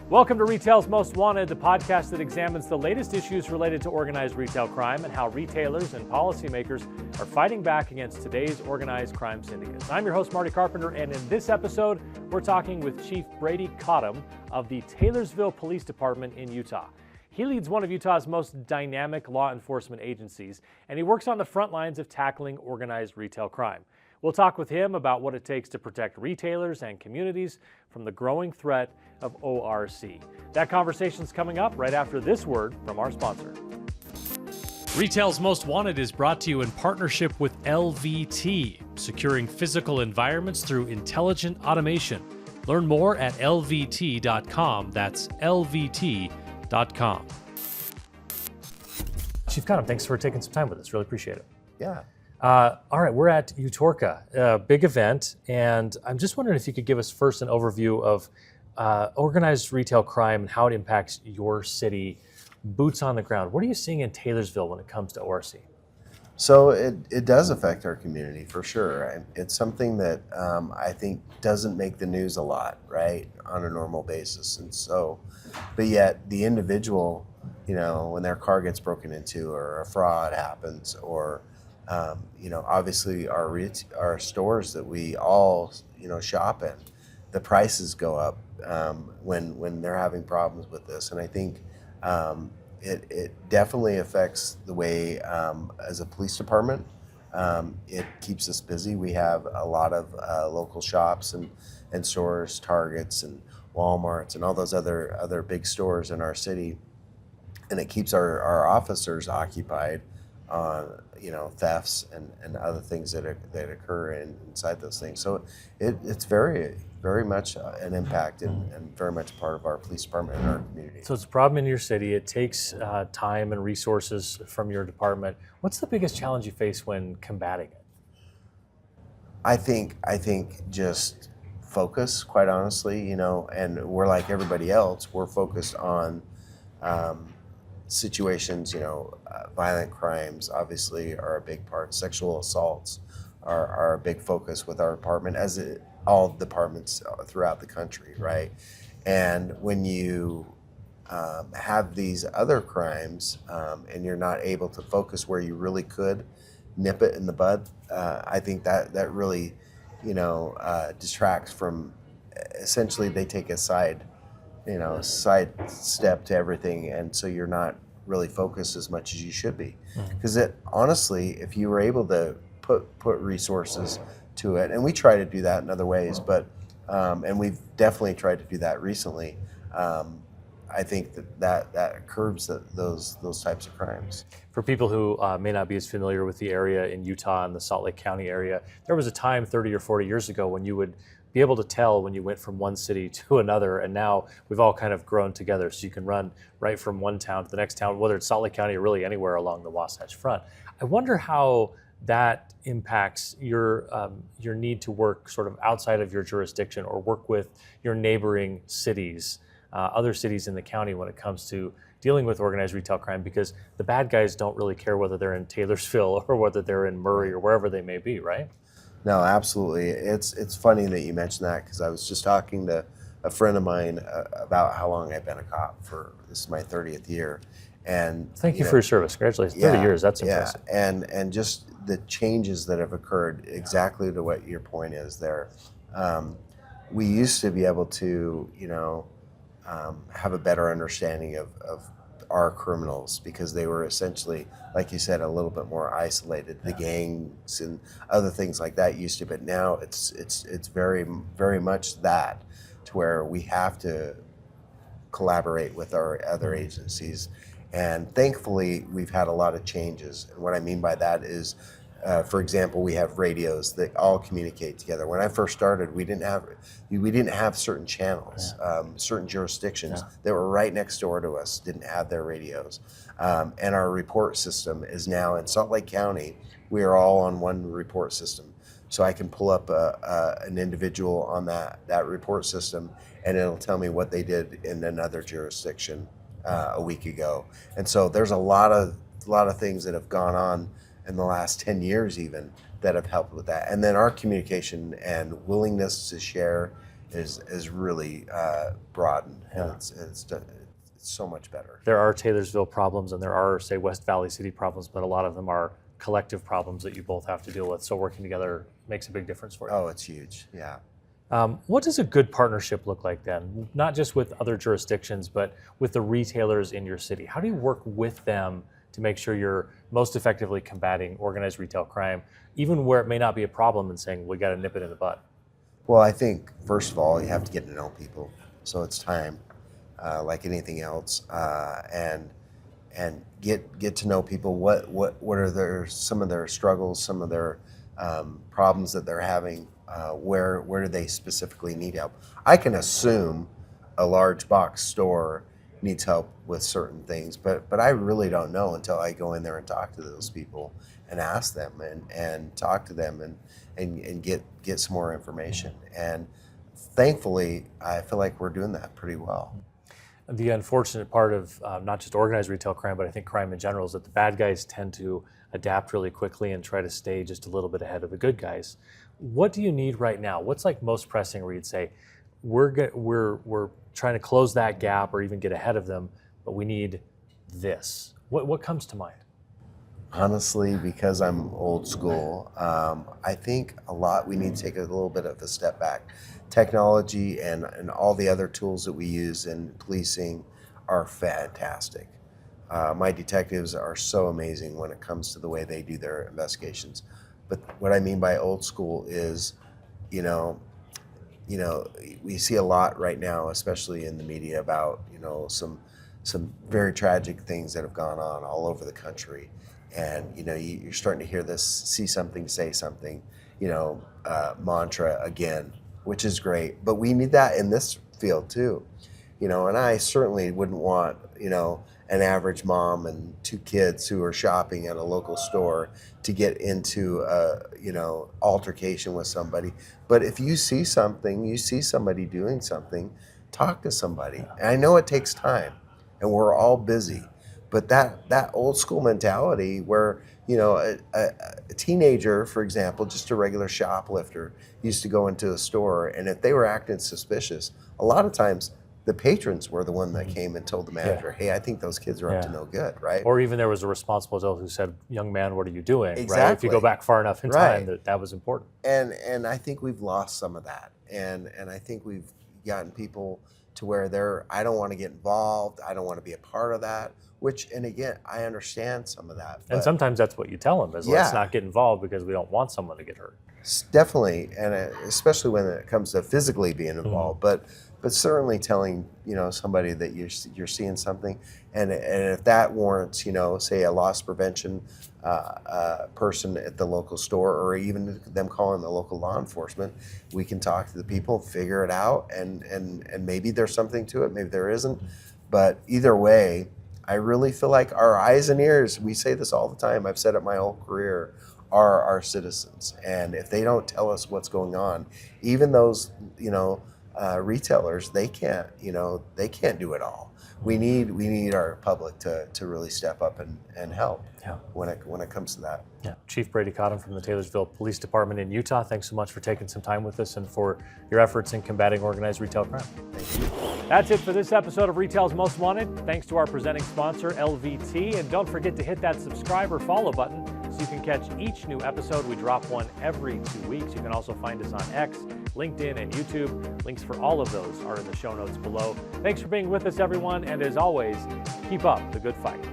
Welcome to Retail's Most Wanted, the podcast that examines the latest issues related to organized retail crime and how retailers and policymakers are fighting back against today's organized crime syndicates. I'm your host, Marty Carpenter, and in this episode, we're talking with Chief Brady Cottam of the Taylorsville Police Department in Utah. He leads one of Utah's most dynamic law enforcement agencies, and he works on the front lines of tackling organized retail crime. We'll talk with him about what it takes to protect retailers and communities from the growing threat of ORC. That conversation's coming up right after this word from our sponsor. Retail's Most Wanted is brought to you in partnership with LVT, securing physical environments through intelligent automation. Learn more at lvt.com. That's lvt.com. Chief Cottam, thanks for taking some time with us. Really appreciate it. Yeah. All right, we're at Utorka, a big event, and I'm just wondering if you could give us first an overview of organized retail crime and how it impacts your city, boots on the ground. What are you seeing in Taylorsville when it comes to ORC? So it does affect our community for sure. It's something that I think doesn't make the news a lot, right, on a normal basis. And so, but yet the individual, when their car gets broken into or a fraud happens or obviously our stores that we all, shop in, the prices go up when they're having problems with this. And I think it definitely affects the way, as a police department, it keeps us busy. We have a lot of local shops and stores, Targets and Walmarts and all those other big stores in our city. And it keeps our officers occupied on thefts and other things that occur inside those things. So it's very, very much an impact and very much part of our police department and our community. So it's a problem in your city. It takes time and resources from your department. What's the biggest challenge you face when combating it? I think just focus, quite honestly, and we're like everybody else. We're focused on situations, violent crimes obviously are a big part. Sexual assaults are a big focus with our department, as all departments throughout the country, right? And when you have these other crimes and you're not able to focus where you really could nip it in the bud, I think that really, distracts from, essentially they take a side step to everything, and so you're not really focused as much as you should be. Because honestly, if you were able to put resources to it, and we try to do that in other ways, but and we've definitely tried to do that recently, I think that curbs those types of crimes. For people who may not be as familiar with the area in Utah and the Salt Lake County area, there was a time 30 or 40 years ago when you would be able to tell when you went from one city to another, and now we've all kind of grown together, so you can run right from one town to the next town, whether it's Salt Lake County or really anywhere along the Wasatch Front. I wonder how that impacts your need to work sort of outside of your jurisdiction or work with your neighboring cities, other cities in the county when it comes to dealing with organized retail crime, because the bad guys don't really care whether they're in Taylorsville or whether they're in Murray or wherever they may be, right? No, absolutely. It's funny that you mentioned that, because I was just talking to a friend of mine about how long I've been a cop for. This is my 30th year, and thank you for your service. Congratulations, 30 years. That's impressive. Yeah, and just the changes that have occurred, exactly to what your point is there. We used to be able to, have a better understanding of our criminals, because they were essentially, like you said, a little bit more isolated. The gangs and other things like that used to, but now it's very, very much that, to where we have to collaborate with our other agencies. And thankfully, we've had a lot of changes. And what I mean by that is, for example, we have radios that all communicate together. When I first started, we didn't have certain channels. Certain jurisdictions that were right next door to us didn't have their radios. And our report system is now in Salt Lake County. We are all on one report system. So I can pull up an individual on that report system, and it'll tell me what they did in another jurisdiction a week ago. And so there's a lot of things that have gone on in the last 10 years even that have helped with that. And then our communication and willingness to share is really broadened, and it's so much better. There are Taylorsville problems, and there are, say, West Valley City problems, but a lot of them are collective problems that you both have to deal with. So working together makes a big difference for you. Oh, it's huge. Yeah. What does a good partnership look like then? Not just with other jurisdictions, but with the retailers in your city. How do you work with them to make sure you're most effectively combating organized retail crime, even where it may not be a problem, and saying, we got to nip it in the bud? Well, I think, first of all, you have to get to know people. So it's time, like anything else, and get to know people. What are some of their struggles, some of their problems that they're having? Where do they specifically need help? I can assume a large box store needs help with certain things, but I really don't know until I go in there and talk to those people and ask them and talk to them and get some more information. And thankfully, I feel like we're doing that pretty well. The unfortunate part of not just organized retail crime, but I think crime in general, is that the bad guys tend to adapt really quickly and try to stay just a little bit ahead of the good guys. What do you need right now? What's like most pressing where you'd say, we're trying to close that gap or even get ahead of them, but we need this? What comes to mind? Honestly, because I'm old school, I think we need to take a little bit of a step back. Technology and all the other tools that we use in policing are fantastic. My detectives are so amazing when it comes to the way they do their investigations. But what I mean by old school is, we see a lot right now, especially in the media, about some very tragic things that have gone on all over the country, and you're starting to hear this "see something, say something," mantra again, which is great. But we need that in this field too, and I certainly wouldn't want an average mom and two kids who are shopping at a local store to get into altercation with somebody. But if you see something, you see somebody doing something, talk to somebody. And I know it takes time, and we're all busy, but that old school mentality where a teenager, for example, just a regular shoplifter, used to go into a store, and if they were acting suspicious, a lot of times the patrons were the one that came and told the manager, hey, I think those kids are up to no good, right? Or even there was a responsible adult who said, young man, what are you doing? Exactly. Right? If you go back far enough in time, that was important. And I think we've lost some of that. And I think we've gotten people to where I don't want to get involved, I don't want to be a part of that, and again, I understand some of that. And sometimes that's what you tell them, is let's not get involved because we don't want someone to get hurt. Definitely, and especially when it comes to physically being involved, but certainly telling somebody that you're seeing something, and if that warrants say a loss prevention person at the local store, or even them calling the local law enforcement, we can talk to the people, figure it out, and maybe there's something to it, maybe there isn't, but either way, I really feel like our eyes and ears, we say this all the time, I've said it my whole career, are our citizens. And if they don't tell us what's going on, even those, retailers, they can't do it all. We need our public to really step up and help when it comes to that. Yeah. Chief Brady Cottam from the Taylorsville Police Department in Utah, thanks so much for taking some time with us and for your efforts in combating organized retail crime. Thank you. That's it for this episode of Retail's Most Wanted. Thanks to our presenting sponsor, LVT. And don't forget to hit that subscribe or follow button so you can catch each new episode. We drop one every 2 weeks. You can also find us on X, LinkedIn, and YouTube. Links for all of those are in the show notes below. Thanks for being with us, everyone. And as always, keep up the good fight.